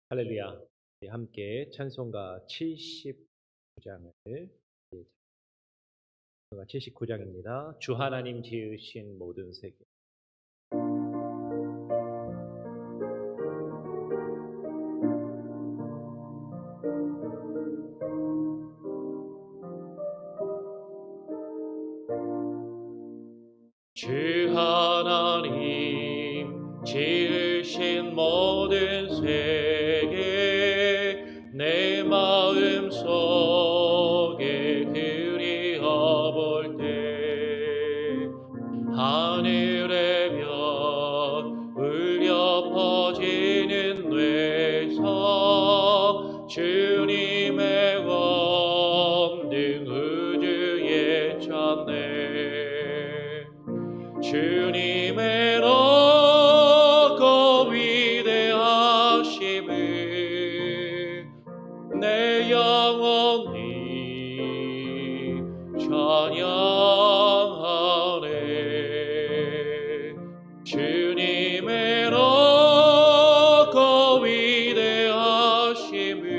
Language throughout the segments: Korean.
할렐루야. 우리 함께 찬송가 79장을 79장입니다. 주 하나님 지으신 모든 세계. 주 하나님 지으신 모든 세계 내 마음 속에 그리워볼 때 하늘의 별 울려 퍼지는 뇌성 주님의 원등 우주에 찼네. 주님의 높고 위대하심을 내 영혼이 찬양하네. 주님의 높고 위대하심을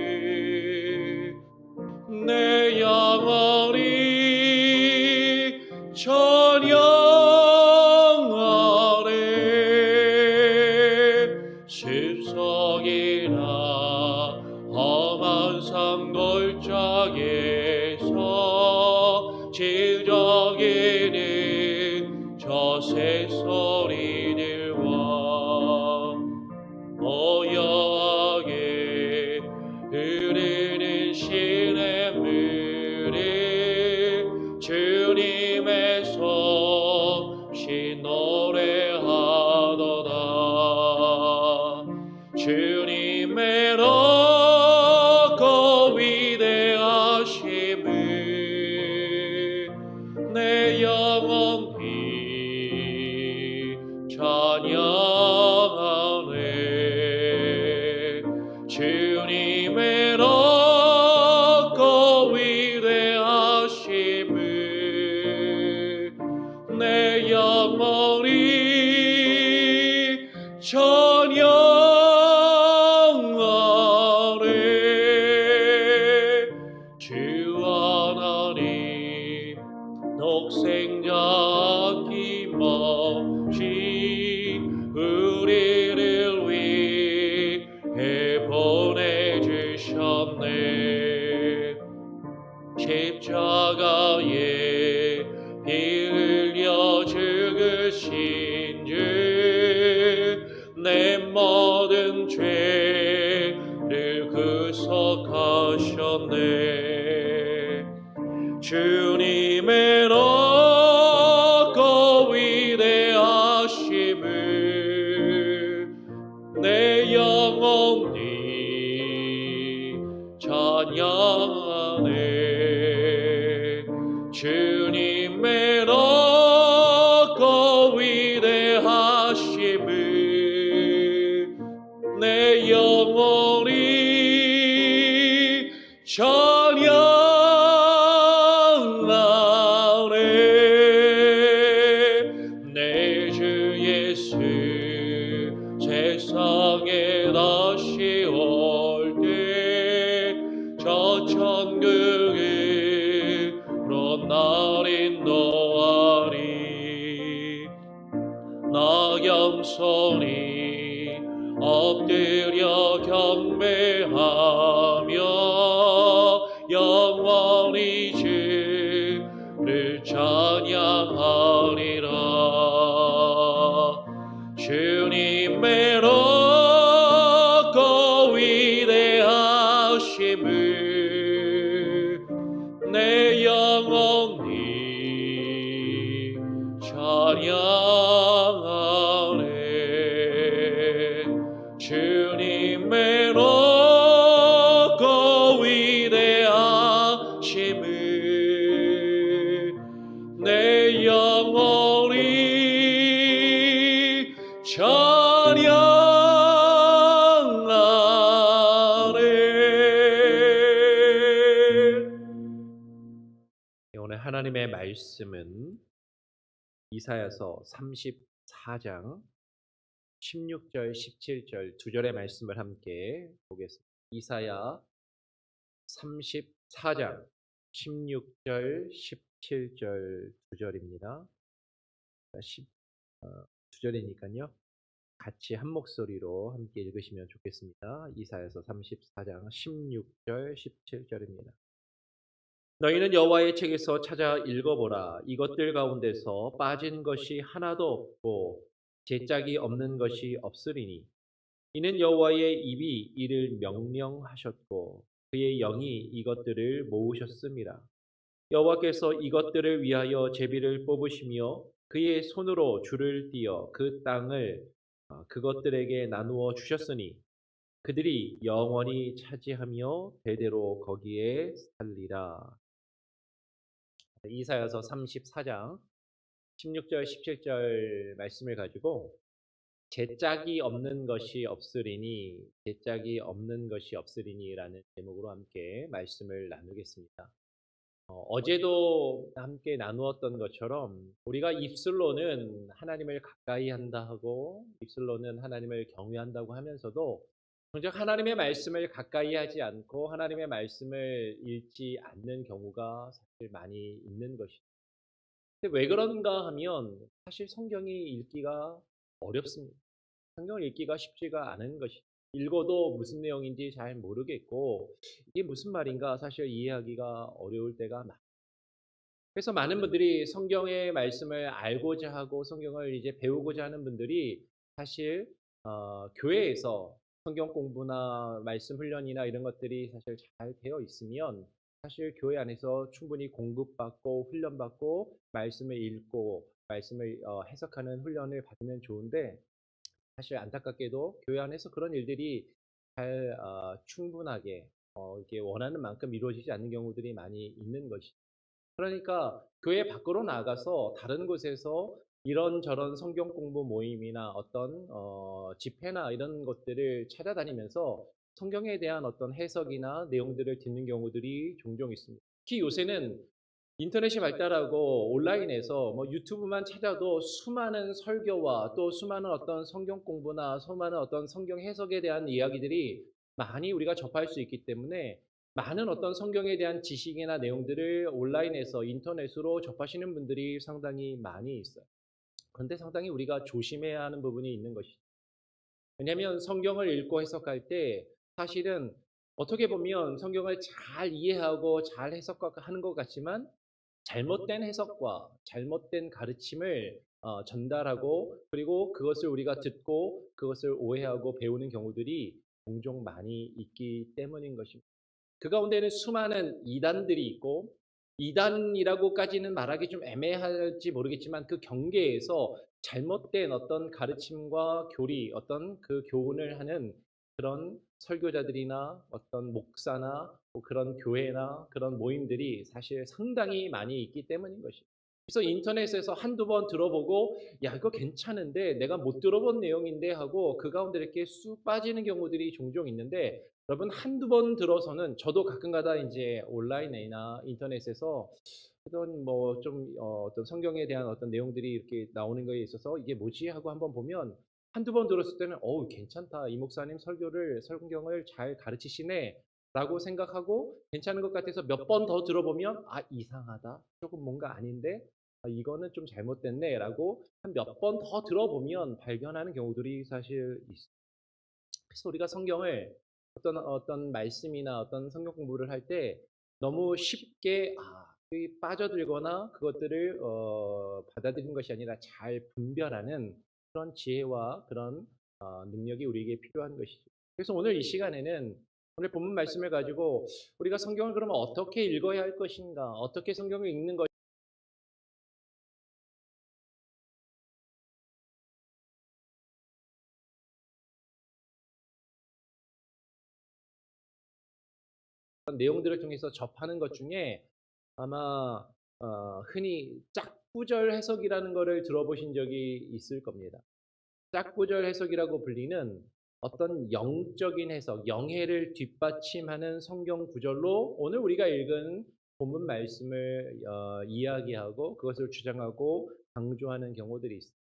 내 영혼이 찬양하네. 습속이나 험한 산 골짜기에서 지저귀는 저 새소리들과 고요하게 흐르는 시냇물을 주님의 섭씨 노래하도다. 주님의 높고 위대하심을 내 영혼이 찬양하네. 주님의 높고 위대하심을 내 영혼이 찬양하네. 주 하나님 독생자 아낌없이 우리를 위해 보내주셨네. 십자가에 피 흘려 죽으신 주 내 모든 죄를 구속하셨네. 주님의 높고 위대하심을 내 영혼이 찬양하네. 주님의 높고 위대하심을 내 영혼이 찬양하네. 내 주 예수 세상에 다시 올 때 저 천국으로 날 인도하리. 나 겸손히 엎드려 경배하며 영원히 주를 찬양하리라. 주님의 높고 위대하심을 내 영혼이 찬양하네. 주님의 높고 위대하심을 내 영혼이 찬양하네. 오늘 하나님의 말씀은 이사야서 34장 16절, 17절 두 절의 말씀을 함께 보겠습니다. 이사야 34장 16절, 17절 두 절입니다. 두 절이니까요. 같이 한 목소리로 함께 읽으시면 좋겠습니다. 이사야서 34장 16절, 17절입니다. 너희는 여호와의 책에서 찾아 읽어보라. 이것들 가운데서 빠진 것이 하나도 없고 제짝이 없는 것이 없으리니 이는 여호와의 입이 이를 명령하셨고 그의 영이 이것들을 모으셨습니다. 여호와께서 이것들을 위하여 제비를 뽑으시며 그의 손으로 줄을 띄어 그 땅을 그것들에게 나누어 주셨으니 그들이 영원히 차지하며 대대로 거기에 살리라. 이사야서 34장 16절 17절 말씀을 가지고 제짝이 없는 것이 없으리니 제짝이 없는 것이 없으리니라는 제목으로 함께 말씀을 나누겠습니다. 어제도 함께 나누었던 것처럼 우리가 입술로는 하나님을 가까이 한다 하고 입술로는 하나님을 경외한다고 하면서도 정작 하나님의 말씀을 가까이 하지 않고 하나님의 말씀을 읽지 않는 경우가 사실 많이 있는 것이죠. 근데 왜 그런가 하면 사실 성경이 읽기가 어렵습니다. 성경을 읽기가 쉽지가 않은 것이 읽어도 무슨 내용인지 잘 모르겠고 이게 무슨 말인가 사실 이해하기가 어려울 때가 많아요. 그래서 많은 분들이 성경의 말씀을 알고자 하고 성경을 이제 배우고자 하는 분들이 사실 교회에서 성경 공부나 말씀 훈련이나 이런 것들이 사실 잘 되어 있으면 사실 교회 안에서 충분히 공급받고 훈련받고 말씀을 읽고 말씀을 해석하는 훈련을 받으면 좋은데 사실 안타깝게도 교회 안에서 그런 일들이 잘 충분하게 이렇게 원하는 만큼 이루어지지 않는 경우들이 많이 있는 것이죠. 그러니까 교회 밖으로 나가서 다른 곳에서 이런저런 성경 공부 모임이나 어떤 집회나 이런 것들을 찾아다니면서 성경에 대한 어떤 해석이나 내용들을 듣는 경우들이 종종 있습니다. 특히 요새는 인터넷이 발달하고 온라인에서 뭐 유튜브만 찾아도 수많은 설교와 또 수많은 어떤 성경 공부나 수많은 어떤 성경 해석에 대한 이야기들이 많이 우리가 접할 수 있기 때문에 많은 어떤 성경에 대한 지식이나 내용들을 온라인에서 인터넷으로 접하시는 분들이 상당히 많이 있어요. 그런데 상당히 우리가 조심해야 하는 부분이 있는 것이죠. 왜냐하면 성경을 읽고 해석할 때 사실은 어떻게 보면 성경을 잘 이해하고 잘 해석하는 것 같지만 잘못된 해석과 잘못된 가르침을 전달하고 그리고 그것을 우리가 듣고 그것을 오해하고 배우는 경우들이 종종 많이 있기 때문인 것입니다. 그 가운데는 수많은 이단들이 있고 이단이라고까지는 말하기 좀 애매할지 모르겠지만 그 경계에서 잘못된 어떤 가르침과 교리, 어떤 그 교훈을 하는 그런 설교자들이나 어떤 목사나 뭐 그런 교회나 그런 모임들이 사실 상당히 많이 있기 때문인 것이죠. 그래서 인터넷에서 한두 번 들어보고 야 이거 괜찮은데 내가 못 들어본 내용인데 하고 그 가운데 이렇게 쑥 빠지는 경우들이 종종 있는데 여러분 한두 번 들어서는 저도 가끔가다 이제 온라인이나 인터넷에서 어떤 뭐 좀 어떤 성경에 대한 어떤 내용들이 이렇게 나오는 거에 있어서 이게 뭐지 하고 한번 보면 한두 번 들었을 때는 어우 괜찮다. 이 목사님 설교를 성경을 잘 가르치시네라고 생각하고 괜찮은 것 같아서 몇 번 더 들어보면 아 이상하다. 조금 뭔가 아닌데 아, 이거는 좀 잘못됐네라고 한 몇 번 더 들어보면 발견하는 경우들이 사실 있어요. 그래서 우리가 성경을 어떤 말씀이나 어떤 성경 공부를 할 때 너무 쉽게 빠져들거나 그것들을 받아들이는 것이 아니라 잘 분별하는 그런 지혜와 그런 능력이 우리에게 필요한 것이죠. 그래서 오늘 이 시간에는 오늘 본문 말씀을 가지고 우리가 성경을 그러면 어떻게 읽어야 할 것인가, 어떻게 성경을 읽는 것 내용들을 통해서 접하는 것 중에 아마 흔히 짝구절 해석이라는 것을 들어보신 적이 있을 겁니다. 짝구절 해석이라고 불리는 어떤 영적인 해석, 영해를 뒷받침하는 성경 구절로 오늘 우리가 읽은 본문 말씀을 이야기하고 그것을 주장하고 강조하는 경우들이 있습니다.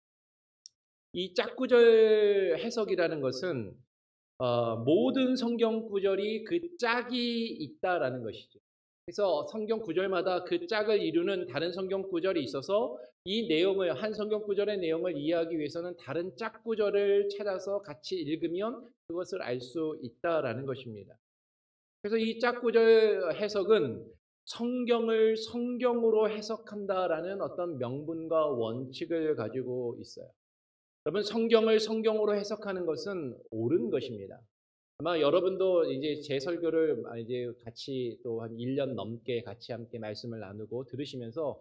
이 짝구절 해석이라는 것은 모든 성경 구절이 그 짝이 있다라는 것이죠. 그래서 성경 구절마다 그 짝을 이루는 다른 성경 구절이 있어서 이 내용을 한 성경 구절의 내용을 이해하기 위해서는 다른 짝 구절을 찾아서 같이 읽으면 그것을 알 수 있다라는 것입니다. 그래서 이 짝 구절 해석은 성경을 성경으로 해석한다라는 어떤 명분과 원칙을 가지고 있어요. 여러분 성경을 성경으로 해석하는 것은 옳은 것입니다. 아마 여러분도 이제 제 설교를 이제 같이 또 한 1년 넘게 같이 함께 말씀을 나누고 들으시면서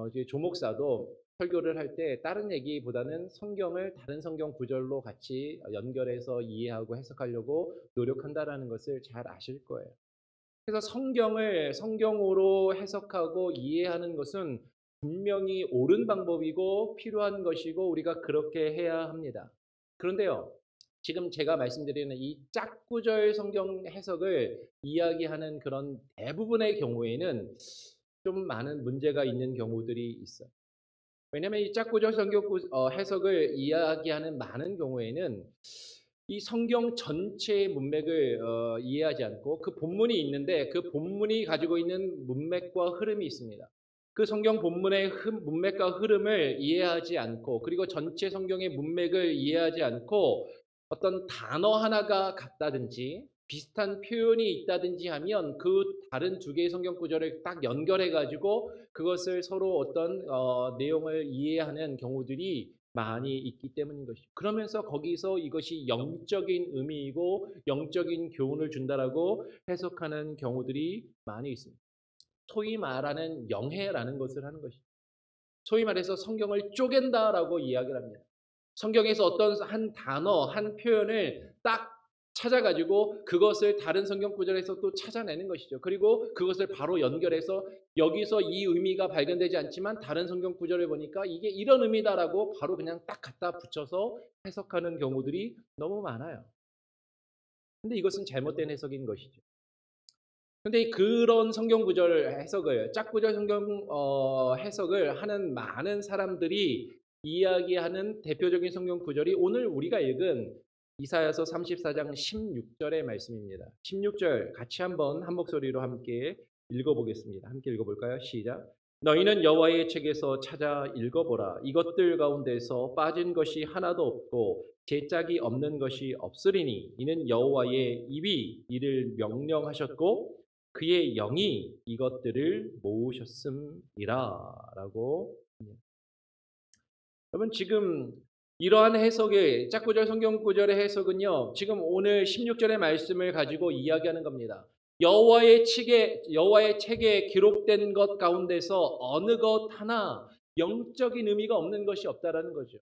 이제 조 목사도 설교를 할 때 다른 얘기보다는 성경을 다른 성경 구절로 같이 연결해서 이해하고 해석하려고 노력한다라는 것을 잘 아실 거예요. 그래서 성경을 성경으로 해석하고 이해하는 것은 분명히 옳은 방법이고 필요한 것이고 우리가 그렇게 해야 합니다. 그런데요, 지금 제가 말씀드리는 이 짝구절 성경 해석을 이야기하는 그런 대부분의 경우에는 좀 많은 문제가 있는 경우들이 있어요. 왜냐하면 이 짝구절 성경 해석을 이야기하는 많은 경우에는 이 성경 전체의 문맥을 이해하지 않고 그 본문이 있는데 그 본문이 가지고 있는 문맥과 흐름이 있습니다. 그 성경 본문의 문맥과 흐름을 이해하지 않고 그리고 전체 성경의 문맥을 이해하지 않고 어떤 단어 하나가 같다든지 비슷한 표현이 있다든지 하면 그 다른 두 개의 성경 구절을 딱 연결해 가지고 그것을 서로 어떤 내용을 이해하는 경우들이 많이 있기 때문인 것이죠. 그러면서 거기서 이것이 영적인 의미이고 영적인 교훈을 준다라고 해석하는 경우들이 많이 있습니다. 소위 말하는 영해라는 것을 하는 것이죠. 소위 말해서 성경을 쪼갠다라고 이야기를 합니다. 성경에서 어떤 한 단어, 한 표현을 딱 찾아가지고 그것을 다른 성경 구절에서 또 찾아내는 것이죠. 그리고 그것을 바로 연결해서 여기서 이 의미가 발견되지 않지만 다른 성경 구절을 보니까 이게 이런 의미다라고 바로 그냥 딱 갖다 붙여서 해석하는 경우들이 너무 많아요. 근데 이것은 잘못된 해석인 것이죠. 근데 그런 성경 구절 해석을 짝구절 성경 해석을 하는 많은 사람들이 이야기하는 대표적인 성경 구절이 오늘 우리가 읽은 이사야서 34장 16절의 말씀입니다. 16절 같이 한번 한 목소리로 함께 읽어보겠습니다. 함께 읽어볼까요? 시작. 너희는 여호와의 책에서 찾아 읽어보라. 이것들 가운데서 빠진 것이 하나도 없고 제짝이 없는 것이 없으리니 이는 여호와의 입이 이를 명령하셨고 그의 영이 이것들을 모으셨음이라 라고 합니다. 여러분 지금 이러한 해석의 짝구절 성경 구절의 해석은요. 지금 오늘 16절의 말씀을 가지고 이야기하는 겁니다. 여호와의 책에 기록된 것 가운데서 어느 것 하나 영적인 의미가 없는 것이 없다라는 거죠.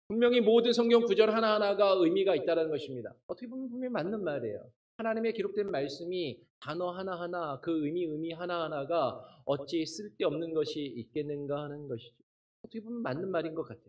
분명히 모든 성경 구절 하나하나가 의미가 있다는 것입니다. 어떻게 보면 분명히 맞는 말이에요. 하나님의 기록된 말씀이 단어 하나하나 그 의미 하나하나가 어찌 쓸데없는 것이 있겠는가 하는 것이죠. 어떻게 보면 맞는 말인 것 같아요.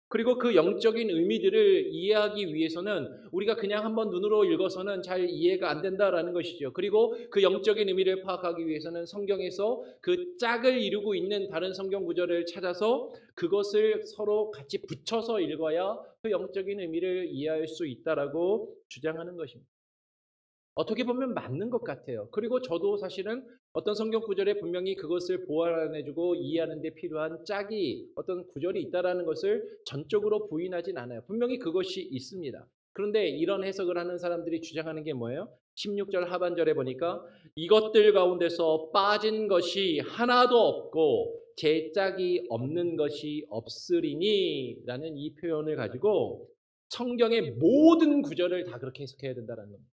그리고 그 영적인 의미들을 이해하기 위해서는 우리가 그냥 한번 눈으로 읽어서는 잘 이해가 안 된다라는 것이죠. 그리고 그 영적인 의미를 파악하기 위해서는 성경에서 그 짝을 이루고 있는 다른 성경 구절을 찾아서 그것을 서로 같이 붙여서 읽어야 그 영적인 의미를 이해할 수 있다라고 주장하는 것입니다. 어떻게 보면 맞는 것 같아요. 그리고 저도 사실은 어떤 성경 구절에 분명히 그것을 보완해주고 이해하는 데 필요한 짝이 어떤 구절이 있다라는 것을 전적으로 부인하진 않아요. 분명히 그것이 있습니다. 그런데 이런 해석을 하는 사람들이 주장하는 게 뭐예요? 16절 하반절에 보니까 이것들 가운데서 빠진 것이 하나도 없고 제 짝이 없는 것이 없으리니 라는 이 표현을 가지고 성경의 모든 구절을 다 그렇게 해석해야 된다는 겁니다.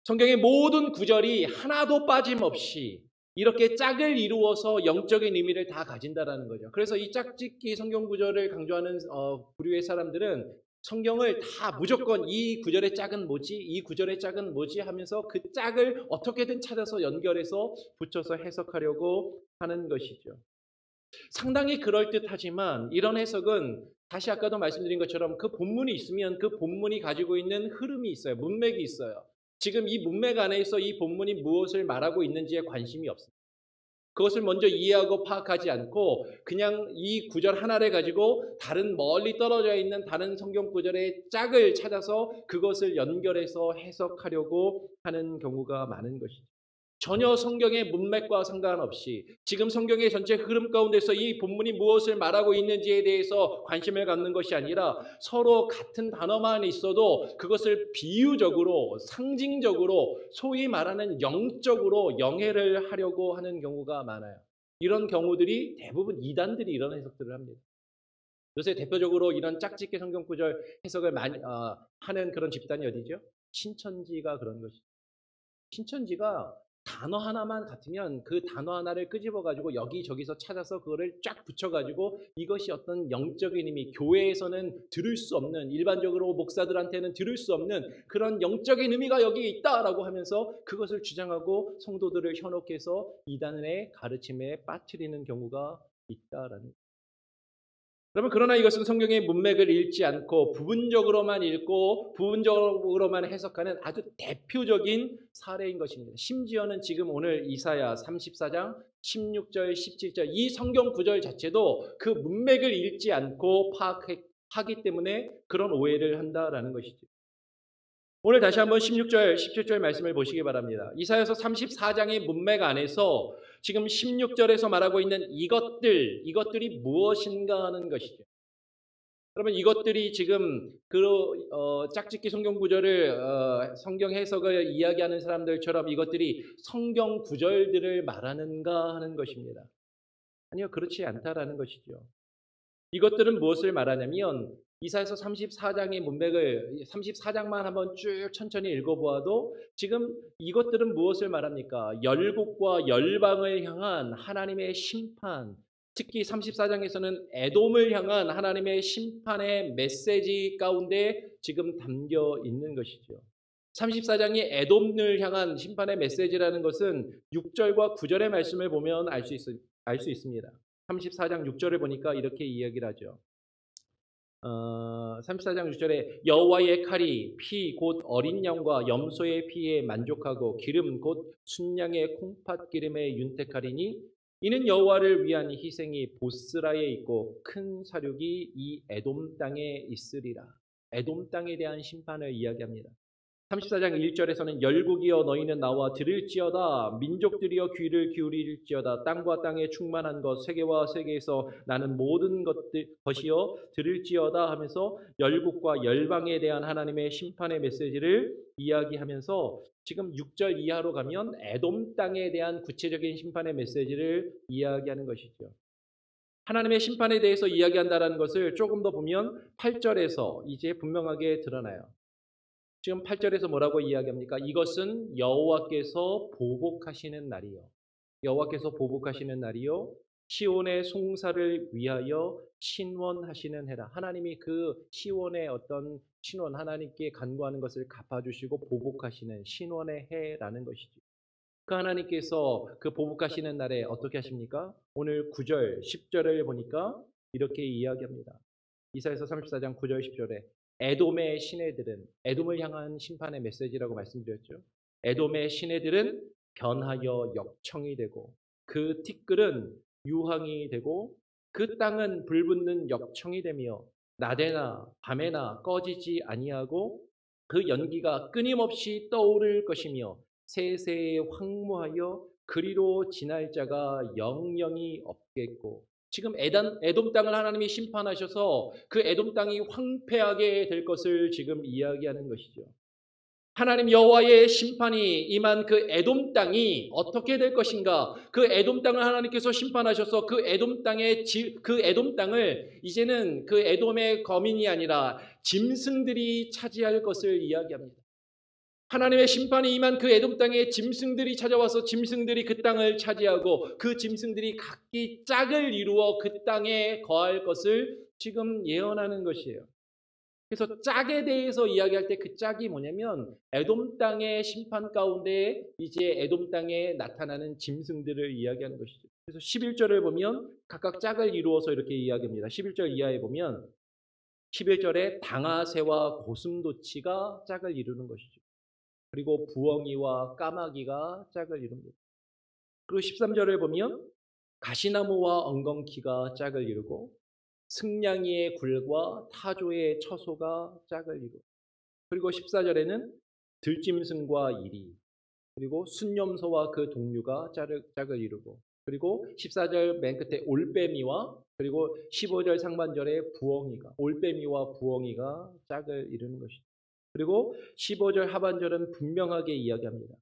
성경의 모든 구절이 하나도 빠짐없이 이렇게 짝을 이루어서 영적인 의미를 다 가진다라는 거죠. 그래서 이 짝짓기 성경 구절을 강조하는 부류의 사람들은 성경을 다 무조건 이 구절의 짝은 뭐지? 이 구절의 짝은 뭐지? 하면서 그 짝을 어떻게든 찾아서 연결해서 붙여서 해석하려고 하는 것이죠. 상당히 그럴듯하지만 이런 해석은 다시 아까도 말씀드린 것처럼 그 본문이 있으면 그 본문이 가지고 있는 흐름이 있어요. 문맥이 있어요. 지금 이 문맥 안에서 이 본문이 무엇을 말하고 있는지에 관심이 없습니다. 그것을 먼저 이해하고 파악하지 않고 그냥 이 구절 하나를 가지고 다른 멀리 떨어져 있는 다른 성경 구절의 짝을 찾아서 그것을 연결해서 해석하려고 하는 경우가 많은 것이죠. 전혀 성경의 문맥과 상관없이 지금 성경의 전체 흐름 가운데서 이 본문이 무엇을 말하고 있는지에 대해서 관심을 갖는 것이 아니라 서로 같은 단어만 있어도 그것을 비유적으로 상징적으로 소위 말하는 영적으로 영해를 하려고 하는 경우가 많아요. 이런 경우들이 대부분 이단들이 이런 해석들을 합니다. 요새 대표적으로 이런 짝짓기 성경 구절 해석을 많이 하는 그런 집단이 어디죠? 신천지가 그런 것이죠. 신천지가 단어 하나만 같으면 그 단어 하나를 끄집어 가지고 여기저기서 찾아서 그거를 쫙 붙여 가지고 이것이 어떤 영적인 의미, 교회에서는 들을 수 없는, 일반적으로 목사들한테는 들을 수 없는 그런 영적인 의미가 여기 있다라고 하면서 그것을 주장하고 성도들을 현혹해서 이단의 가르침에 빠뜨리는 경우가 있다라는. 여러분, 그러나 이것은 성경의 문맥을 읽지 않고 부분적으로만 읽고 부분적으로만 해석하는 아주 대표적인 사례인 것입니다. 심지어는 지금 오늘 이사야 34장 16절 17절 이 성경 구절 자체도 그 문맥을 읽지 않고 파악하기 때문에 그런 오해를 한다라는 것이죠. 오늘 다시 한번 16절, 17절 말씀을 보시기 바랍니다. 이사야서 34장의 문맥 안에서 지금 16절에서 말하고 있는 이것들이 무엇인가 하는 것이죠. 그러면 이것들이 지금 짝짓기 성경 구절을 성경 해석을 이야기하는 사람들처럼 이것들이 성경 구절들을 말하는가 하는 것입니다. 아니요, 그렇지 않다라는 것이죠. 이것들은 무엇을 말하냐면 이사야서 34장의 문맥을 34장만 한번 쭉 천천히 읽어보아도 지금 이것들은 무엇을 말합니까? 열국과 열방을 향한 하나님의 심판, 특히 34장에서는 에돔을 향한 하나님의 심판의 메시지 가운데 지금 담겨 있는 것이죠. 34장이 에돔을 향한 심판의 메시지라는 것은 6절과 9절의 말씀을 보면 알 수 있습니다. 34장 6절을 보니까 이렇게 이야기를 하죠. 34장 6절에 여호와의 칼이 피 곧 어린 양과 염소의 피에 만족하고 기름 곧 순양의 콩팥 기름에 윤택하리니 이는 여호와를 위한 희생이 보스라에 있고 큰 사륙이 이 에돔 땅에 있으리라. 에돔 땅에 대한 심판을 이야기합니다. 34장 1절에서는 열국이여 너희는 나와 들을지어다 민족들이여 귀를 기울일지어다 땅과 땅에 충만한 것 세계와 세계에서 나는 모든 것이여 들을지어다 하면서 열국과 열방에 대한 하나님의 심판의 메시지를 이야기하면서 지금 6절 이하로 가면 에돔 땅에 대한 구체적인 심판의 메시지를 이야기하는 것이죠. 하나님의 심판에 대해서 이야기한다는 것을 조금 더 보면 8절에서 이제 분명하게 드러나요. 지금 8절에서 뭐라고 이야기합니까? 이것은 여호와께서 보복하시는 날이요. 여호와께서 보복하시는 날이요. 시온의 송사를 위하여 신원하시는 해라. 하나님이 그 시온의 어떤 신원, 하나님께 간구하는 것을 갚아주시고 보복하시는 신원의 해라는 것이죠. 그 하나님께서 그 보복하시는 날에 어떻게 하십니까? 오늘 9절, 10절을 보니까 이렇게 이야기합니다. 이사야서 34장 9절 10절에 에돔의 시내들은 에돔을 향한 심판의 메시지라고 말씀드렸죠. 에돔의 시내들은 변하여 역청이 되고 그 티끌은 유황이 되고 그 땅은 불붙는 역청이 되며 낮에나 밤에나 꺼지지 아니하고 그 연기가 끊임없이 떠오를 것이며 세세에 황무하여 그리로 지날 자가 영영이 없겠고 지금 에돔 땅을 하나님이 심판하셔서 그 에돔 땅이 황폐하게 될 것을 지금 이야기하는 것이죠. 하나님 여호와의 심판이 임한 그 에돔 땅이 어떻게 될 것인가? 그 에돔 땅을 하나님께서 심판하셔서 그 에돔 땅을 이제는 그 에돔의 거민이 아니라 짐승들이 차지할 것을 이야기합니다. 하나님의 심판이 임한 그 에돔 땅에 짐승들이 찾아와서 짐승들이 그 땅을 차지하고 그 짐승들이 각기 짝을 이루어 그 땅에 거할 것을 지금 예언하는 것이에요. 그래서 짝에 대해서 이야기할 때 그 짝이 뭐냐면 에돔 땅의 심판 가운데 이제 에돔 땅에 나타나는 짐승들을 이야기하는 것이죠. 그래서 11절을 보면 각각 짝을 이루어서 이렇게 이야기합니다. 11절 이하에 보면 11절에 당아새와 고슴도치가 짝을 이루는 것이죠. 그리고 부엉이와 까마귀가 짝을 이룹니다. 그리고 13절을 보면 가시나무와 엉겅퀴가 짝을 이루고 승냥이의 굴과 타조의 처소가 짝을 이루고, 그리고 14절에는 들짐승과 이리, 그리고 순념소와 그 동류가 짝을 이루고, 그리고 14절 맨 끝에 올빼미와, 그리고 15절 상반절에 부엉이가, 올빼미와 부엉이가 짝을 이루는 것이죠. 그리고 15절 하반절은 분명하게 이야기합니다.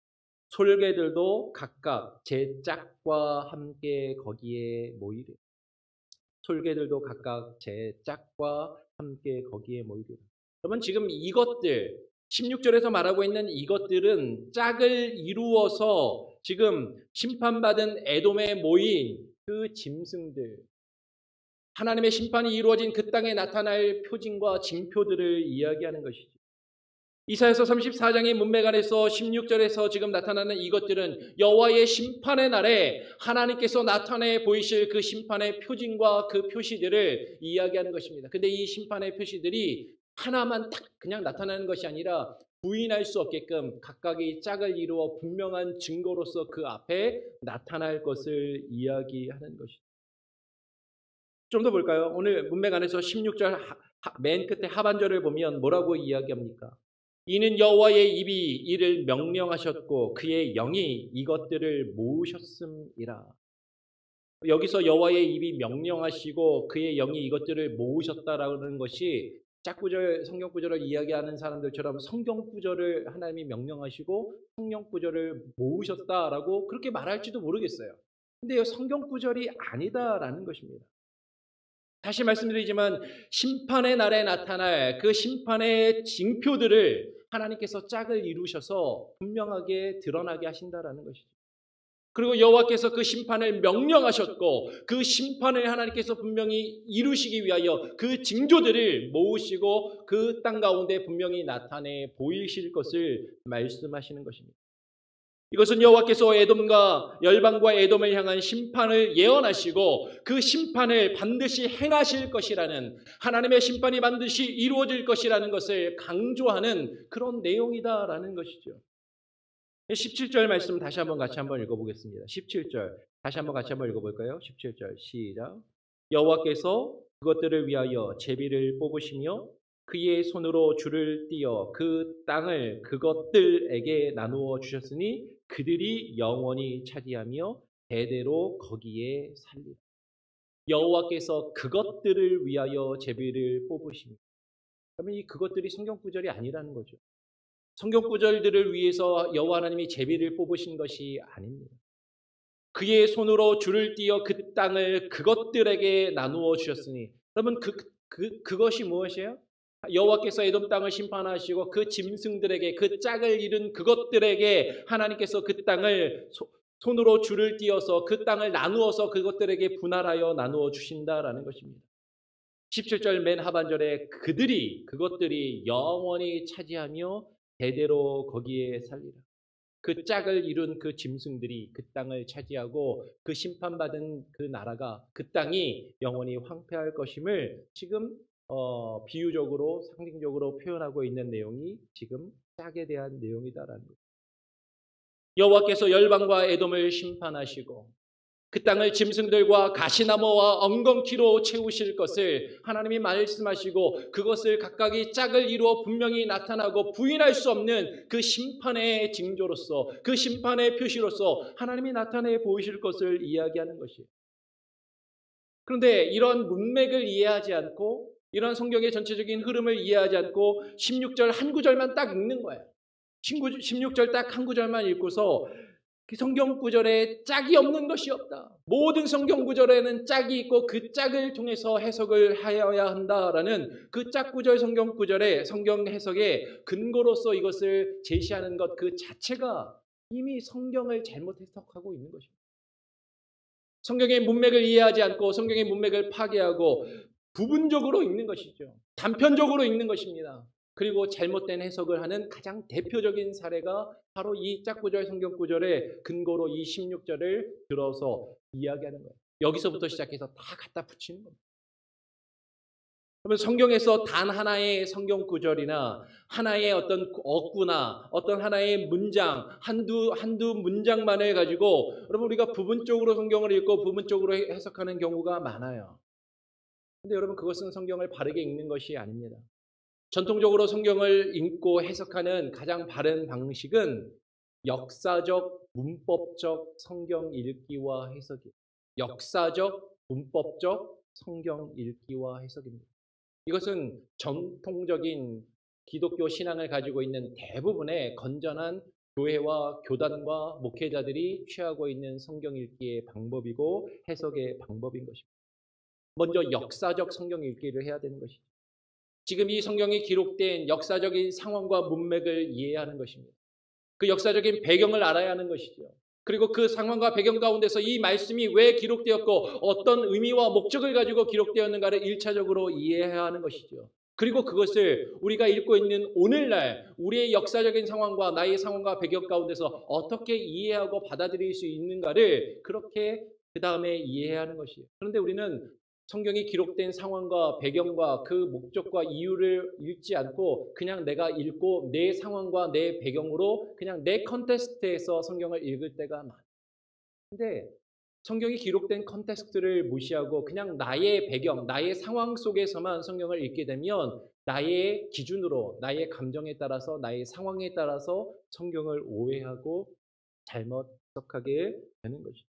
솔개들도 각각 제 짝과 함께 거기에 모이리. 솔개들도 각각 제 짝과 함께 거기에 모이리. 여러분, 지금 이것들 16절에서 말하고 있는 이것들은 짝을 이루어서 지금 심판받은 에돔에 모인 그 짐승들, 하나님의 심판이 이루어진 그 땅에 나타날 표징과 징표들을 이야기하는 것이죠. 이사야서 34장의 문맥 안에서 16절에서 지금 나타나는 이것들은 여호와의 심판의 날에 하나님께서 나타내 보이실 그 심판의 표징과 그 표시들을 이야기하는 것입니다. 근데 이 심판의 표시들이 하나만 딱 그냥 나타나는 것이 아니라 부인할 수 없게끔 각각의 짝을 이루어 분명한 증거로서 그 앞에 나타날 것을 이야기하는 것이죠. 좀 더 볼까요? 오늘 문맥 안에서 16절 맨 끝에 하반절을 보면 뭐라고 이야기합니까? 이는 여호와의 입이 이를 명령하셨고 그의 영이 이것들을 모으셨음이라. 여기서 여호와의 입이 명령하시고 그의 영이 이것들을 모으셨다라는 것이 짝구절 성경 구절을 이야기하는 사람들처럼 성경 구절을 하나님이 명령하시고 성경 구절을 모으셨다라고 그렇게 말할지도 모르겠어요. 근데 성경 구절이 아니다라는 것입니다. 다시 말씀드리지만 심판의 날에 나타날 그 심판의 징표들을 하나님께서 짝을 이루셔서 분명하게 드러나게 하신다라는 것이죠. 그리고 여호와께서 그 심판을 명령하셨고 그 심판을 하나님께서 분명히 이루시기 위하여 그 징조들을 모으시고 그 땅 가운데 분명히 나타내 보이실 것을 말씀하시는 것입니다. 이것은 여호와께서 에돔과 열방과 에돔을 향한 심판을 예언하시고 그 심판을 반드시 행하실 것이라는, 하나님의 심판이 반드시 이루어질 것이라는 것을 강조하는 그런 내용이다라는 것이죠. 17절 말씀 다시 한번 같이 한번 읽어보겠습니다. 17절 다시 한번 같이 한번 읽어볼까요? 17절 시작. 여호와께서 그것들을 위하여 제비를 뽑으시며 그의 손으로 줄을 띄어 그 땅을 그것들에게 나누어 주셨으니 그들이 영원히 차지하며 대대로 거기에 살리라. 여호와께서 그것들을 위하여 제비를 뽑으십니다. 그러면 이 그것들이 성경 구절이 아니라는 거죠. 성경 구절들을 위해서 여호와 하나님이 제비를 뽑으신 것이 아닙니다. 그의 손으로 줄을 띄어 그 땅을 그것들에게 나누어 주셨으니, 여러분 그것이 무엇이에요? 여호와께서 에돔 땅을 심판하시고 그 짐승들에게, 그 짝을 이룬 그것들에게 하나님께서 그 땅을 손으로 줄을 띄어서 그 땅을 나누어서 그것들에게 분할하여 나누어 주신다라는 것입니다. 17절 맨 하반절에 그것들이 영원히 차지하며 대대로 거기에 살리라. 그 짝을 이룬 그 짐승들이 그 땅을 차지하고 그 심판받은 그 나라가, 그 땅이 영원히 황폐할 것임을 지금 비유적으로 상징적으로 표현하고 있는 내용이 지금 짝에 대한 내용이다라는 거예요. 여호와께서 열방과 에돔을 심판하시고 그 땅을 짐승들과 가시나무와 엉겅퀴로 채우실 것을 하나님이 말씀하시고 그것을 각각이 짝을 이루어 분명히 나타나고 부인할 수 없는 그 심판의 징조로서, 그 심판의 표시로서 하나님이 나타내 보이실 것을 이야기하는 것이에요. 그런데 이런 문맥을 이해하지 않고, 이런 성경의 전체적인 흐름을 이해하지 않고 16절 한 구절만 딱 읽는 거예요. 16절 딱 한 구절만 읽고서 그 성경 구절에 짝이 없는 것이 없다. 모든 성경 구절에는 짝이 있고 그 짝을 통해서 해석을 하여야 한다라는 그 짝 구절 성경 구절의 성경 해석의 근거로서 이것을 제시하는 것 그 자체가 이미 성경을 잘못 해석하고 있는 것입니다. 성경의 문맥을 이해하지 않고 성경의 문맥을 파괴하고 부분적으로 읽는 것이죠. 단편적으로 읽는 것입니다. 그리고 잘못된 해석을 하는 가장 대표적인 사례가 바로 이 짝구절 성경 구절의 근거로 이 16절을 들어서 이야기하는 거예요. 여기서부터 시작해서 다 갖다 붙이는 겁니다. 그러면 성경에서 단 하나의 성경 구절이나 하나의 어떤 어구나 어떤 하나의 문장 한두 문장만을 가지고 여러분 우리가 부분적으로 성경을 읽고 부분적으로 해석하는 경우가 많아요. 근데 여러분 그것은 성경을 바르게 읽는 것이 아닙니다. 전통적으로 성경을 읽고 해석하는 가장 바른 방식은 역사적, 문법적 성경 읽기와 해석이에요. 역사적, 문법적 성경 읽기와 해석입니다. 이것은 정통적인 기독교 신앙을 가지고 있는 대부분의 건전한 교회와 교단과 목회자들이 취하고 있는 성경 읽기의 방법이고 해석의 방법인 것입니다. 먼저 역사적 성경 읽기를 해야 되는 것이죠. 지금 이 성경에 기록된 역사적인 상황과 문맥을 이해하는 것입니다. 그 역사적인 배경을 알아야 하는 것이죠. 그리고 그 상황과 배경 가운데서 이 말씀이 왜 기록되었고 어떤 의미와 목적을 가지고 기록되었는가를 1차적으로 이해해야 하는 것이죠. 그리고 그것을 우리가 읽고 있는 오늘날 우리의 역사적인 상황과 나의 상황과 배경 가운데서 어떻게 이해하고 받아들일 수 있는가를 그렇게 그 다음에 이해해야 하는 것이에요. 그런데 우리는 성경이 기록된 상황과 배경과 그 목적과 이유를 읽지 않고 그냥 내가 읽고 내 상황과 내 배경으로 그냥 내 컨텍스트에서 성경을 읽을 때가 많아요. 근데 성경이 기록된 컨텍스트를 무시하고 그냥 나의 배경, 나의 상황 속에서만 성경을 읽게 되면 나의 기준으로, 나의 감정에 따라서, 나의 상황에 따라서 성경을 오해하고 잘못 해석하게 되는 것이죠.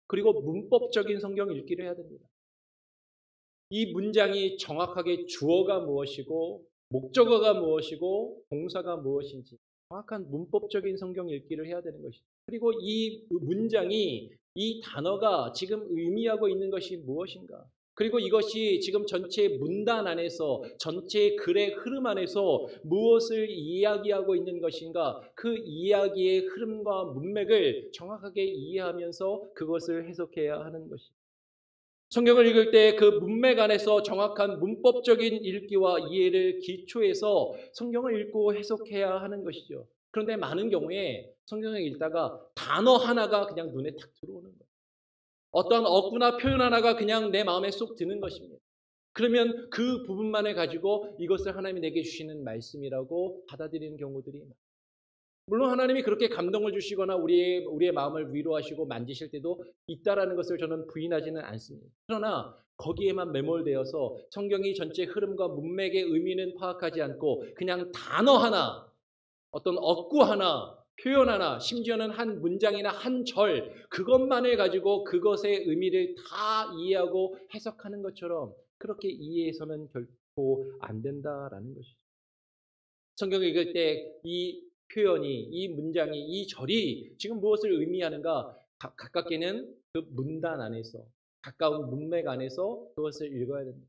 그리고 문법적인 성경 읽기를 해야 됩니다. 이 문장이 정확하게 주어가 무엇이고 목적어가 무엇이고 동사가 무엇인지 정확한 문법적인 성경 읽기를 해야 되는 것이죠. 그리고 이 문장이 이 단어가 지금 의미하고 있는 것이 무엇인가? 그리고 이것이 지금 전체 문단 안에서 전체 글의 흐름 안에서 무엇을 이야기하고 있는 것인가? 그 이야기의 흐름과 문맥을 정확하게 이해하면서 그것을 해석해야 하는 것입니다. 성경을 읽을 때 그 문맥 안에서 정확한 문법적인 읽기와 이해를 기초해서 성경을 읽고 해석해야 하는 것이죠. 그런데 많은 경우에 성경을 읽다가 단어 하나가 그냥 눈에 탁 들어오는 거예요. 어떤 어구나 표현 하나가 그냥 내 마음에 쏙 드는 것입니다. 그러면 그 부분만을 가지고 이것을 하나님이 내게 주시는 말씀이라고 받아들이는 경우들이 많아요. 물론 하나님이 그렇게 감동을 주시거나 우리의 마음을 위로하시고 만지실 때도 있다라는 것을 저는 부인하지는 않습니다. 그러나 거기에만 매몰되어서 성경이 전체 흐름과 문맥의 의미는 파악하지 않고 그냥 단어 하나, 어떤 어구 하나, 표현 하나, 심지어는 한 문장이나 한 절, 그것만을 가지고 그것의 의미를 다 이해하고 해석하는 것처럼 그렇게 이해해서는 결코 안 된다라는 것이죠. 성경을 읽을 때 이 표현이, 이 문장이, 이 절이 지금 무엇을 의미하는가 가깝게는 그 문단 안에서, 가까운 문맥 안에서 그것을 읽어야 됩니다.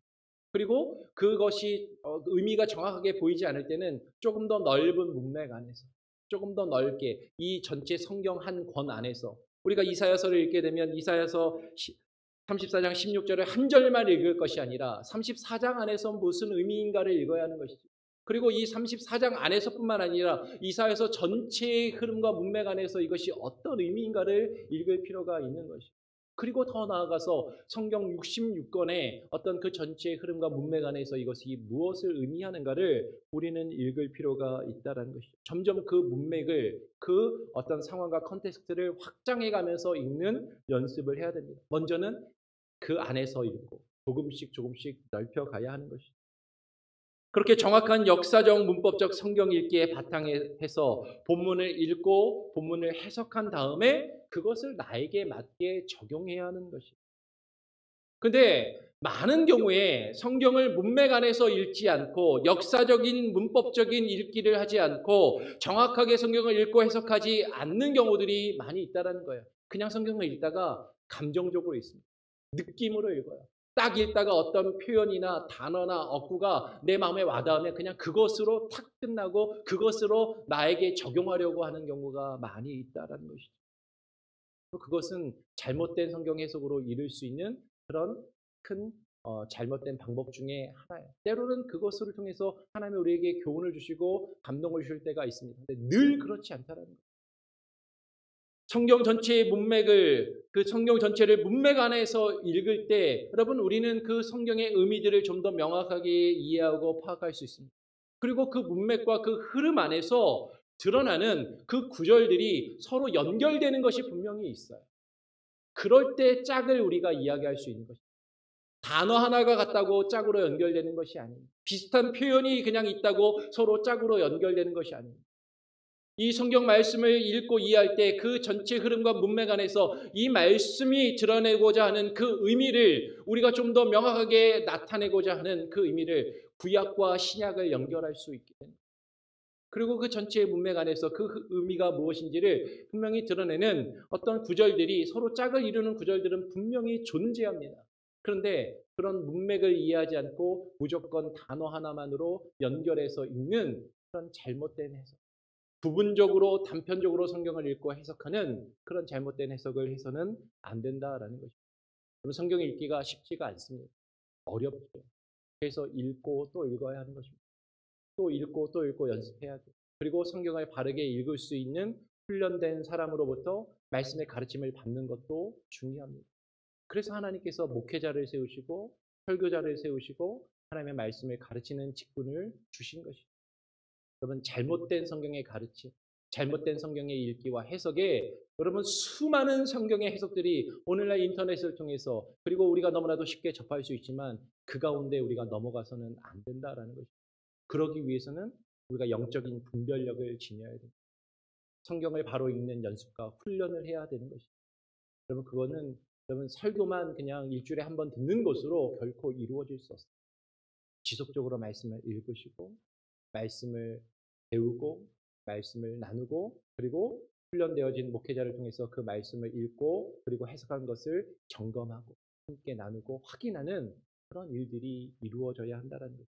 그리고 그것이 의미가 정확하게 보이지 않을 때는 조금 더 넓은 문맥 안에서, 조금 더 넓게 이 전체 성경 한 권 안에서 우리가 이사야서를 읽게 되면 이사야서 34장 16절을 한 절만 읽을 것이 아니라 34장 안에서 무슨 의미인가를 읽어야 하는 것이죠. 그리고 이 34장 안에서뿐만 아니라 이사야서 전체의 흐름과 문맥 안에서 이것이 어떤 의미인가를 읽을 필요가 있는 것이죠. 그리고 더 나아가서 성경 66권의 어떤 그 전체의 흐름과 문맥 안에서 이것이 무엇을 의미하는가를 우리는 읽을 필요가 있다는 것이죠. 점점 그 문맥을 그 어떤 상황과 컨텍스트를 확장해 가면서 읽는 연습을 해야 됩니다. 먼저는 그 안에서 읽고 조금씩 넓혀가야 하는 것이죠. 그렇게 정확한 역사적 문법적 성경 읽기에 바탕해서 본문을 읽고 본문을 해석한 다음에 그것을 나에게 맞게 적용해야 하는 것이에요. 근데 많은 경우에 성경을 문맥 안에서 읽지 않고 역사적인 문법적인 읽기를 하지 않고 정확하게 성경을 읽고 해석하지 않는 경우들이 많이 있다는 거예요. 그냥 성경을 읽다가 감정적으로 있습니다. 느낌으로 읽어요. 딱 읽다가 어떤 표현이나 단어나 어구가 내 마음에 와닿으면 그냥 그것으로 탁 끝나고 그것으로 나에게 적용하려고 하는 경우가 많이 있다는 것이죠. 그것은 잘못된 성경 해석으로 이룰 수 있는 그런 큰 잘못된 방법 중에 하나예요. 때로는 그것을 통해서 하나님이 우리에게 교훈을 주시고 감동을 주실 때가 있습니다. 근데 늘 그렇지 않다는 거예요. 성경 전체의 문맥을, 그 성경 전체를 문맥 안에서 읽을 때 여러분 우리는 그 성경의 의미들을 좀 더 명확하게 이해하고 파악할 수 있습니다. 그리고 그 문맥과 그 흐름 안에서 드러나는 그 구절들이 서로 연결되는 것이 분명히 있어요. 그럴 때 짝을 우리가 이야기할 수 있는 것입니다. 단어 하나가 같다고 짝으로 연결되는 것이 아닙니다. 비슷한 표현이 그냥 있다고 서로 짝으로 연결되는 것이 아닙니다. 이 성경 말씀을 읽고 이해할 때 그 전체 흐름과 문맥 안에서 이 말씀이 드러내고자 하는 그 의미를 우리가 좀 더 명확하게 나타내고자 하는 그 의미를 구약과 신약을 연결할 수 있게 됩니다. 그리고 그 전체의 문맥 안에서 그 의미가 무엇인지를 분명히 드러내는 어떤 구절들이, 서로 짝을 이루는 구절들은 분명히 존재합니다. 그런데 그런 문맥을 이해하지 않고 무조건 단어 하나만으로 연결해서 읽는 그런 잘못된 해석, 부분적으로 단편적으로 성경을 읽고 해석하는 그런 잘못된 해석을 해서는 안 된다라는 것입니다. 그럼 성경 읽기가 쉽지가 않습니다. 어렵죠. 그래서 읽고 또 읽어야 하는 것입니다. 또 읽고 또 읽고 연습해야 돼요. 그리고 성경을 바르게 읽을 수 있는 훈련된 사람으로부터 말씀의 가르침을 받는 것도 중요합니다. 그래서 하나님께서 목회자를 세우시고 설교자를 세우시고 하나님의 말씀을 가르치는 직분을 주신 것입니다. 여러분, 잘못된 성경의 가르침, 잘못된 성경의 읽기와 해석에 여러분 수많은 성경의 해석들이 오늘날 인터넷을 통해서, 그리고 우리가 너무나도 쉽게 접할 수 있지만 그 가운데 우리가 넘어가서는 안 된다라는 것입니다. 그러기 위해서는 우리가 영적인 분별력을 지녀야 됩니다. 성경을 바로 읽는 연습과 훈련을 해야 되는 것입니다. 여러분, 그거는 여러분 설교만 그냥 일주일에 한 번 듣는 것으로 결코 이루어질 수 없습니다. 지속적으로 말씀을 읽으시고 말씀을 배우고 말씀을 나누고, 그리고 훈련되어진 목회자를 통해서 그 말씀을 읽고 그리고 해석한 것을 점검하고 함께 나누고 확인하는 그런 일들이 이루어져야 한다는 거죠.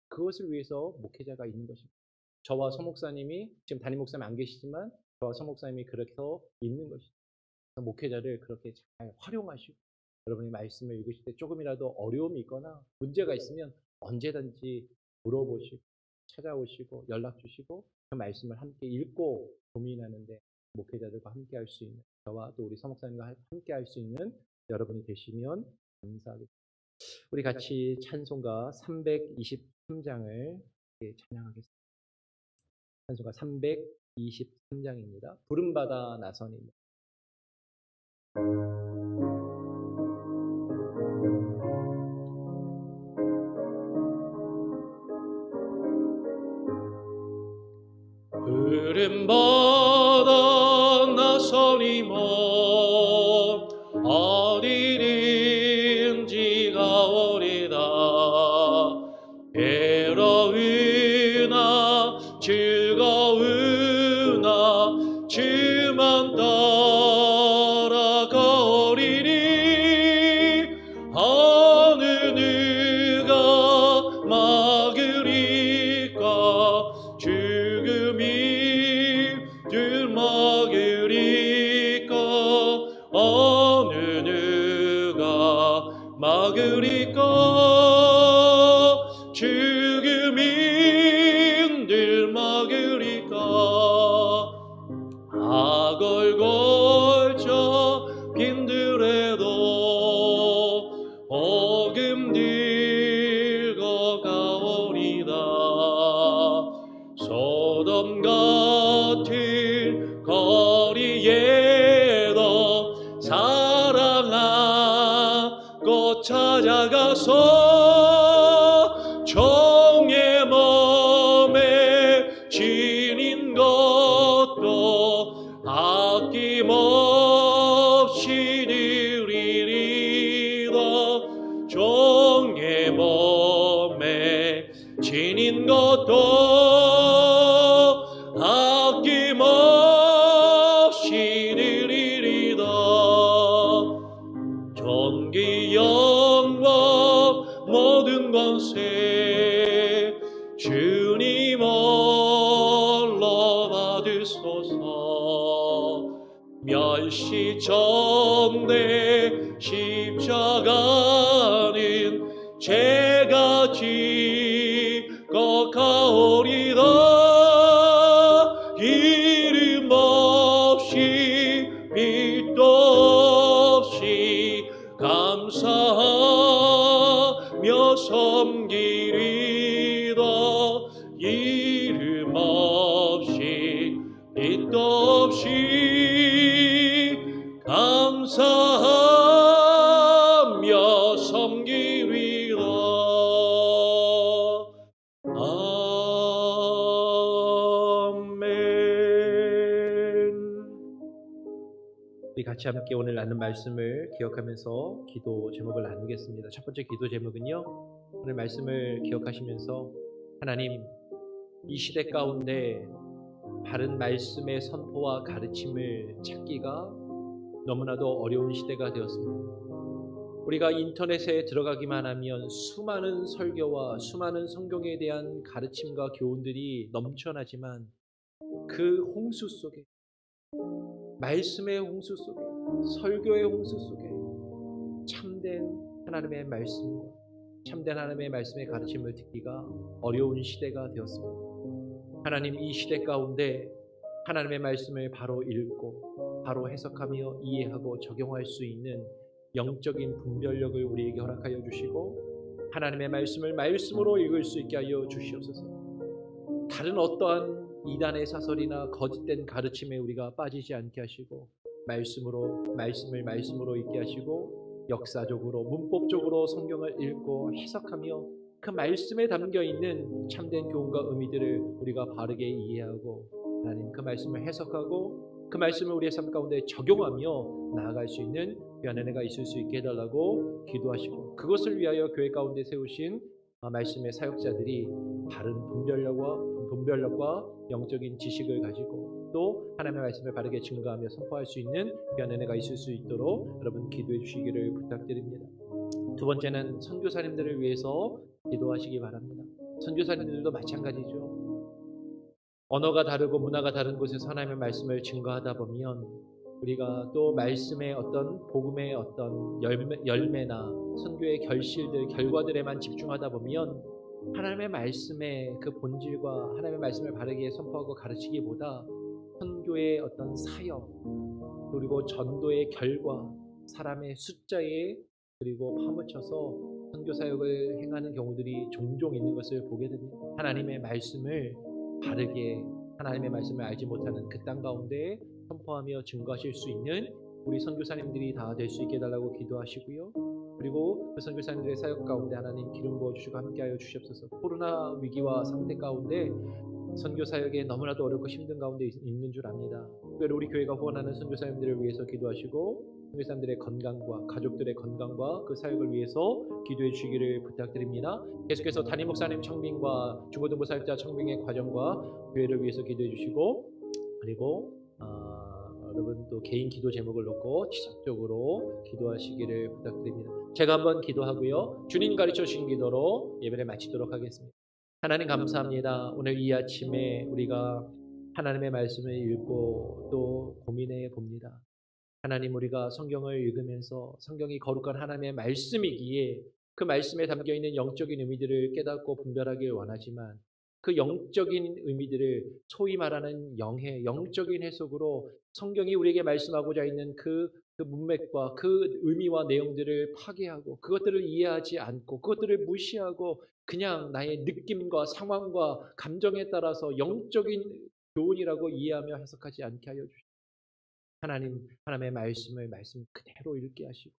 그것을 위해서 목회자가 있는 것입니다. 저와 서 목사님이, 지금 담임 목사님 안 계시지만 저와 서 목사님이 그렇게 있는 것입니다. 목회자를 그렇게 잘 활용하시고 여러분이 말씀을 읽으실 때 조금이라도 어려움이 있거나 문제가 있으면 언제든지 물어보시고 찾아오시고 연락 주시고 그 말씀을 함께 읽고 고민하는데 목회자들과 함께 할 수 있는, 저와 또 우리 서 목사님과 함께 할 수 있는 여러분이 되시면 감사하겠습니다. 우리 같이 찬송가 323장을 찬양하겠습니다. 찬송가 323장입니다. 부름받아 나선입니다. 부름받아 나서니모 어디든지가 오리다. 괴로우나 즐거우나 주만 따라가오리니 어느 누가 막으리까. 죽음이 줄 막으리까. 어느 누가 막으리까. 죽음이 늘 막으리까. 악을 걸쳐 빈들에도 복음 들고 가오리다. 소돔 같은 거리에도 사랑하고 찾아가서 종의 몸에 지닌 것도 아낌없이 드리리다. 종의 몸에 지닌 것도 아낌없이 드리리다. 존귀 영광 모든 권세 주님 홀로 받으소서. 멸시전대 십자가는 제가 지고 가오리다. 이름 없이 우리 같이 함께 오늘 나눈 말씀을 기억하면서 기도 제목을 나누겠습니다. 첫 번째 기도 제목은요, 오늘 말씀을 기억하시면서 하나님, 이 시대 가운데 바른 말씀의 선포와 가르침을 찾기가 너무나도 어려운 시대가 되었습니다. 우리가 인터넷에 들어가기만 하면 수많은 설교와 수많은 성경에 대한 가르침과 교훈들이 넘쳐나지만 그 홍수 속에, 말씀의 홍수 속에, 설교의 홍수 속에 참된 하나님의 말씀과 참된 하나님의 말씀의 가르침을 듣기가 어려운 시대가 되었습니다. 하나님, 이 시대 가운데 하나님의 말씀을 바로 읽고 바로 해석하며 이해하고 적용할 수 있는 영적인 분별력을 우리에게 허락하여 주시고 하나님의 말씀을 말씀으로 읽을 수 있게 하여 주시옵소서. 다른 어떠한 이단의 사설이나 거짓된 가르침에 우리가 빠지지 않게 하시고 말씀으로 읽게 하시고 역사적으로 문법적으로 성경을 읽고 해석하며 그 말씀에 담겨 있는 참된 교훈과 의미들을 우리가 바르게 이해하고 하나님 그 말씀을 해석하고 그 말씀을 우리의 삶 가운데 적용하며 나아갈 수 있는 귀한 은혜가 있을 수 있게 해달라고 기도하시고 그것을 위하여 교회 가운데 세우신 말씀의 사역자들이 바른 분별력과 영적인 지식을 가지고 또 하나님의 말씀을 바르게 증거하며 선포할 수 있는 귀한 은혜가 있을 수 있도록 여러분 기도해 주시기를 부탁드립니다. 두 번째는 선교사님들을 위해서 기도하시기 바랍니다. 선교사님들도 마찬가지죠. 언어가 다르고 문화가 다른 곳에서 하나님의 말씀을 증거하다 보면 우리가 또 말씀의 어떤 복음의 어떤 열매나 선교의 결과들에만 집중하다 보면 하나님의 말씀의 그 본질과 하나님의 말씀을 바르게 선포하고 가르치기보다 선교의 어떤 사역 그리고 전도의 결과 사람의 숫자에 그리고 파묻혀서 선교 사역을 행하는 경우들이 종종 있는 것을 보게 됩니다. 하나님의 말씀을 바르게 하나님의 말씀을 알지 못하는 그 땅 가운데 선포하며 증거하실 수 있는 우리 선교사님들이 다 될 수 있게 해달라고 기도하시고요. 그리고 그 선교사님들의 사역 가운데 하나님 기름 부어주시고 함께하여 주시옵소서. 코로나 위기와 상태 가운데 선교 사역에 너무나도 어렵고 힘든 가운데 있는 줄 압니다. 특별히 우리 교회가 후원하는 선교사님들을 위해서 기도하시고 선교사님들의 건강과 가족들의 건강과 그 사역을 위해서 기도해 주시기를 부탁드립니다. 계속해서 담임 목사님 청빙과 중고등부 사역자 청빙의 과정과 교회를 위해서 기도해 주시고 그리고 여러분 또 개인 기도 제목을 놓고 지속적으로 기도하시기를 부탁드립니다. 제가 한번 기도하고요. 주님 가르쳐 주신 기도로 예배를 마치도록 하겠습니다. 하나님 감사합니다. 오늘 이 아침에 우리가 하나님의 말씀을 읽고 또 고민해 봅니다. 하나님 우리가 성경을 읽으면서 성경이 거룩한 하나님의 말씀이기에 그 말씀에 담겨있는 영적인 의미들을 깨닫고 분별하길 원하지만 그 영적인 의미들을 소위 말하는 영적인 해석으로 성경이 우리에게 말씀하고자 있는 그 문맥과 그 의미와 내용들을 파괴하고 그것들을 이해하지 않고 그것들을 무시하고 그냥 나의 느낌과 상황과 감정에 따라서 영적인 교훈이라고 이해하며 해석하지 않게 하여 주시옵소서. 하나님의 말씀 그대로 읽게 하시고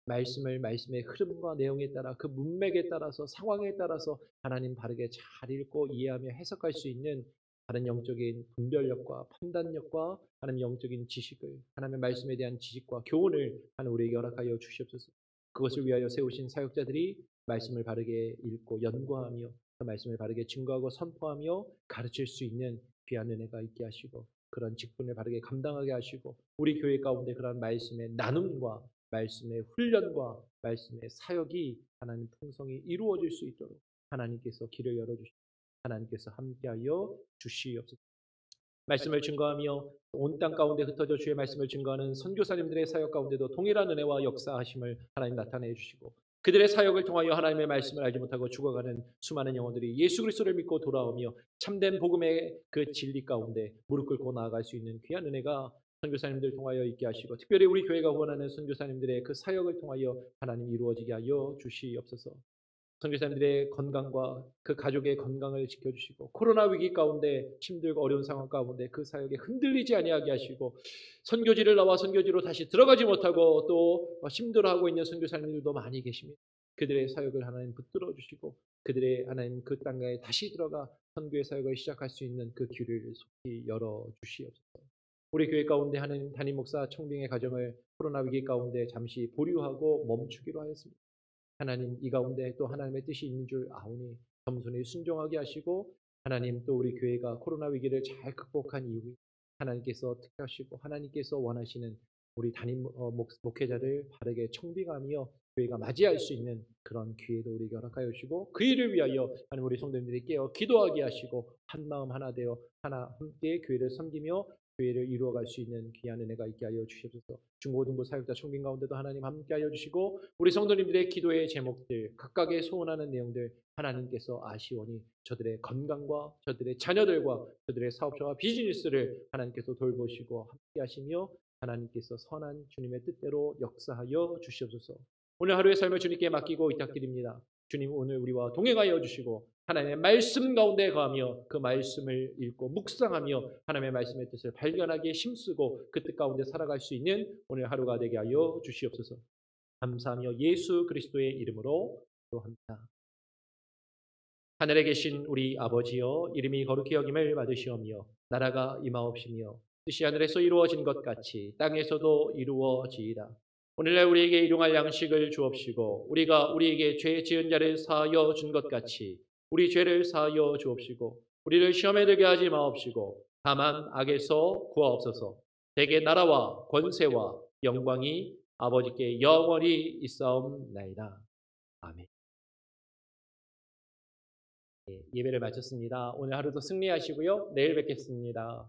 말씀의 흐름과 내용에 따라 그 문맥에 따라서 상황에 따라서 하나님 바르게 잘 읽고 이해하며 해석할 수 있는 다른 영적인 분별력과 판단력과 하나님 영적인 지식을 하나님의 말씀에 대한 지식과 교훈을 하나님 우리에게 허락하여 주시옵소서. 그것을 위하여 세우신 사역자들이 말씀을 바르게 읽고 연구하며 그 말씀을 바르게 증거하고 선포하며 가르칠 수 있는 귀한 은혜가 있게 하시고 그런 직분을 바르게 감당하게 하시고 우리 교회 가운데 그런 말씀의 나눔과 말씀의 훈련과 말씀의 사역이 하나님 풍성히 이루어질 수 있도록 하나님께서 길을 열어주시고 하나님께서 함께하여 주시옵소서. 말씀을 증거하며 온 땅 가운데 흩어져 주의 말씀을 증거하는 선교사님들의 사역 가운데도 동일한 은혜와 역사하심을 하나님 나타내 주시고 그들의 사역을 통하여 하나님의 말씀을 알지 못하고 죽어가는 수많은 영혼들이 예수 그리스도를 믿고 돌아오며 참된 복음의 그 진리 가운데 무릎 꿇고 나아갈 수 있는 귀한 은혜가 선교사님들 통하여 있게 하시고 특별히 우리 교회가 원하는 선교사님들의 그 사역을 통하여 하나님 이루어지게 하여 주시옵소서. 선교사님들의 건강과 그 가족의 건강을 지켜주시고 코로나 위기 가운데 힘들고 어려운 상황 가운데 그 사역에 흔들리지 아니하게 하시고 선교지를 나와 선교지로 다시 들어가지 못하고 또 힘들어하고 있는 선교사님들도 많이 계십니다. 그들의 사역을 하나님 붙들어 주시고 그들의 하나님 그 땅에 다시 들어가 선교의 사역을 시작할 수 있는 그 길을 속히 열어 주시옵소서. 우리 교회 가운데 하는 담임 목사 청빙의 가정을 코로나 위기 가운데 잠시 보류하고 멈추기로 하였습니다. 하나님, 이 가운데 또 하나님의 뜻이 있는 줄 아오니 겸손히 순종하게 하시고, 하나님, 또 우리 교회가 코로나 위기를 잘 극복한 이후에 하나님께서 택하시고 하나님께서 원하시는 우리 담임 목회자를 바르게 청빙하며 교회가 맞이할 수 있는 그런 기회도 우리에게 허락하여 주시고, 그 일을 위하여 하나님, 우리 성도님들이 깨어 기도하게 하시고 한 마음 하나 되어 함께 교회를 섬기며 교회를 이루어갈 수 있는 귀한 은혜가 있게 하여 주시옵소서. 중고등부 사역자 청빙 가운데도 하나님 함께 하여 주시고, 우리 성도님들의 기도의 제목들, 각각의 소원하는 내용들 하나님께서 아시오니 저들의 건강과 저들의 자녀들과 저들의 사업자와 비즈니스를 하나님께서 돌보시고 함께 하시며 하나님께서 선한 주님의 뜻대로 역사하여 주시옵소서. 오늘 하루의 삶을 주님께 맡기고 위탁드립니다. 주님, 오늘 우리와 동행하여 주시고 하나님의 말씀 가운데 거하며 그 말씀을 읽고 묵상하며 하나님의 말씀의 뜻을 발견하기에 힘쓰고 그 뜻 가운데 살아갈 수 있는 오늘 하루가 되게 하여 주시옵소서. 감사하며 예수 그리스도의 이름으로 기도합니다. 하늘에 계신 우리 아버지여, 이름이 거룩히 여김을 받으시오며 나라가 임하옵시며 뜻이 하늘에서 이루어진 것 같이 땅에서도 이루어지이다. 오늘날 우리에게 일용할 양식을 주옵시고 우리가 우리에게 죄 지은 자를 사하여 준 것 같이 우리 죄를 사하여 주옵시고 우리를 시험에 들게 하지 마옵시고 다만 악에서 구하옵소서. 대개 나라와 권세와 영광이 아버지께 영원히 있사옵나이다. 아멘. 예배를 마쳤습니다. 오늘 하루도 승리하시고요. 내일 뵙겠습니다.